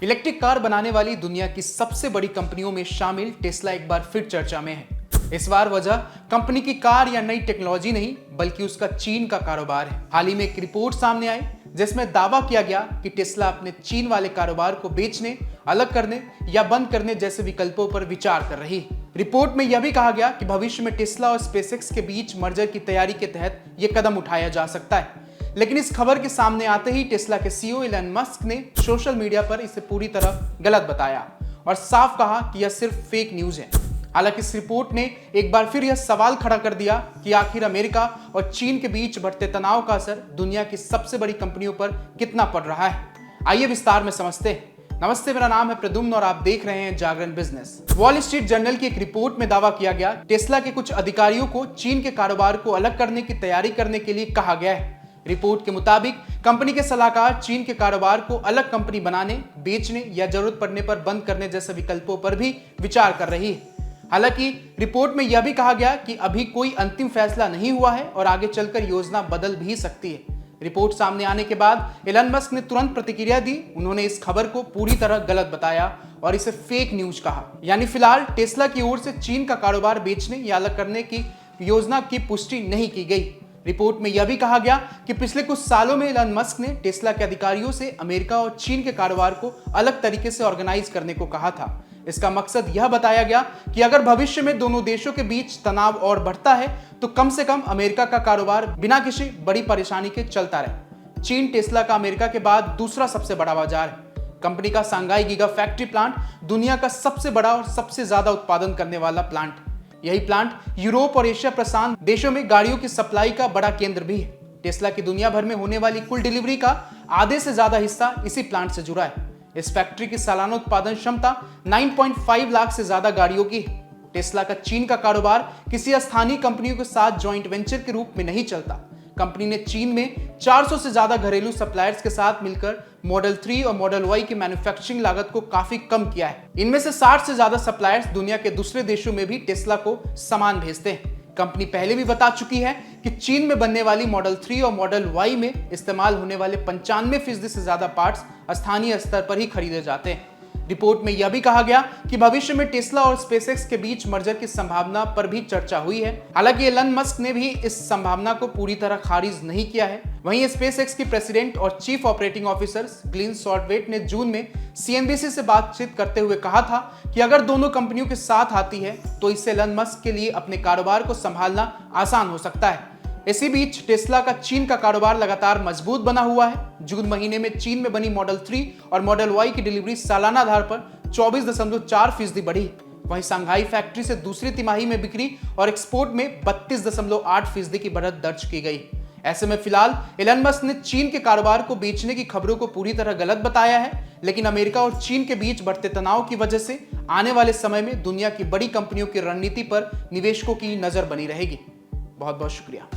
Electric car बनाने वाली दुनिया की सबसे बड़ी कंपनियों में शामिल टेस्ला एक बार फिर चर्चा में है। इस बार वजह कंपनी की कार या नई टेक्नोलॉजी नहीं, बल्कि उसका चीन का कारोबार है। हाल ही में एक रिपोर्ट सामने आई जिसमें दावा किया गया कि टेस्ला अपने चीन वाले कारोबार को बेचने, अलग करने या बंद करने जैसे विकल्पों पर विचार कर रही है। रिपोर्ट में यह भी कहा गया कि भविष्य में टेस्ला और स्पेसएक्स के बीच मर्जर की तैयारी के तहत यह कदम उठाया जा सकता है। लेकिन इस खबर के सामने आते ही टेस्ला के सीईओ इलन मस्क ने सोशल मीडिया पर इसे पूरी तरह गलत बताया और साफ कहा कि यह सिर्फ फेक न्यूज है। हालांकि इस रिपोर्ट ने एक बार फिर यह सवाल खड़ा कर दिया कि आखिर अमेरिका और चीन के बीच बढ़ते तनाव का असर दुनिया की सबसे बड़ी कंपनियों पर कितना पड़ रहा है। आइए विस्तार में समझते हैं। नमस्ते, मेरा नाम है प्रद्युम्न और आप देख रहे हैं जागरण बिजनेस। वॉल स्ट्रीट जर्नल की एक रिपोर्ट में दावा किया गया टेस्ला के कुछ अधिकारियों को चीन के कारोबार को अलग करने की तैयारी करने के लिए कहा गया है। रिपोर्ट के मुताबिक कंपनी के सलाहकार चीन के कारोबार को अलग कंपनी बनाने, बेचने या जरूरत पड़ने पर बंद करने जैसे विकल्पों पर भी विचार कर रही है। हालांकि रिपोर्ट में यह भी कहा गया कि अभी कोई अंतिम फैसला नहीं हुआ है और आगे चलकर योजना बदल भी सकती है। रिपोर्ट सामने आने के बाद एलन मस्क ने तुरंत प्रतिक्रिया दी। उन्होंने इस खबर को पूरी तरह गलत बताया और इसे फेक न्यूज कहा। यानी फिलहाल टेस्ला की ओर से चीन का कारोबार बेचने या अलग करने की योजना की पुष्टि नहीं की गई। रिपोर्ट में यह भी कहा गया कि पिछले कुछ सालों में एलन मस्क ने टेस्ला के अधिकारियों से अमेरिका और चीन के कारोबार को अलग तरीके से ऑर्गेनाइज करने को कहा था। इसका मकसद यह बताया गया कि अगर भविष्य में दोनों देशों के बीच तनाव और बढ़ता है तो कम से कम अमेरिका का कारोबार बिना किसी बड़ी परेशानी के चलता रहे। चीन टेस्ला का अमेरिका के बाद दूसरा सबसे बड़ा बाजार है। कंपनी का सांघाई गीगा फैक्ट्री प्लांट दुनिया का सबसे बड़ा और सबसे ज्यादा उत्पादन करने वाला प्लांट है। यही प्लांट यूरोप और एशिया प्रशांत देशों में गाड़ियों की सप्लाई का बड़ा केंद्र भी है। टेस्ला की दुनिया भर में होने वाली कुल डिलीवरी का आधे से ज्यादा हिस्सा इसी प्लांट से जुड़ा है। इस फैक्ट्री की सालाना उत्पादन क्षमता 9.5 लाख से ज्यादा गाड़ियों की है। टेस्ला का चीन का कारोबार किसी स्थानीय कंपनियों के साथ जॉइंट वेंचर के रूप में नहीं चलता। कंपनी ने चीन में 400 से ज्यादा घरेलू सप्लायर्स के साथ मिलकर मॉडल 3 और मॉडल Y की मैन्युफैक्चरिंग लागत को काफी कम किया है। इनमें से 60 से ज्यादा सप्लायर्स दुनिया के दूसरे देशों में भी टेस्ला को सामान भेजते हैं। कंपनी पहले भी बता चुकी है कि चीन में बनने वाली मॉडल 3 और मॉडल Y में इस्तेमाल होने वाले 95% से ज्यादा पार्ट्स स्थानीय स्तर पर ही खरीदे जाते हैं। रिपोर्ट में यह भी कहा गया कि भविष्य में टेस्ला और स्पेसएक्स के बीच मर्जर की संभावना पर भी चर्चा हुई है। हालांकि एलन मस्क ने भी इस संभावना को पूरी तरह खारिज नहीं किया है। वहीं स्पेसएक्स की प्रेसिडेंट और चीफ ऑपरेटिंग ऑफिसर ग्लिन शॉर्टवेट ने जून में सीएनबीसी से बातचीत करते हुए कहा था कि अगर दोनों कंपनियों के साथ आती है तो इससे एलन मस्क के लिए अपने कारोबार को संभालना आसान हो सकता है। इसी बीच टेस्ला का चीन का कारोबार लगातार मजबूत बना हुआ है। जून महीने में चीन में बनी मॉडल 3 और मॉडल Y की डिलीवरी सालाना आधार पर 24.4% बढ़ी। वहीं सांघाई फैक्ट्री से दूसरी तिमाही में बिक्री और एक्सपोर्ट में 32.8% की बढ़त दर्ज की गई। ऐसे में फिलहाल एलन मस्क ने चीन के कारोबार को बेचने की खबरों को पूरी तरह गलत बताया है। लेकिन अमेरिका और चीन के बीच बढ़ते तनाव की वजह से आने वाले समय में दुनिया की बड़ी कंपनियों की रणनीति पर निवेशकों की नजर बनी रहेगी। बहुत बहुत शुक्रिया।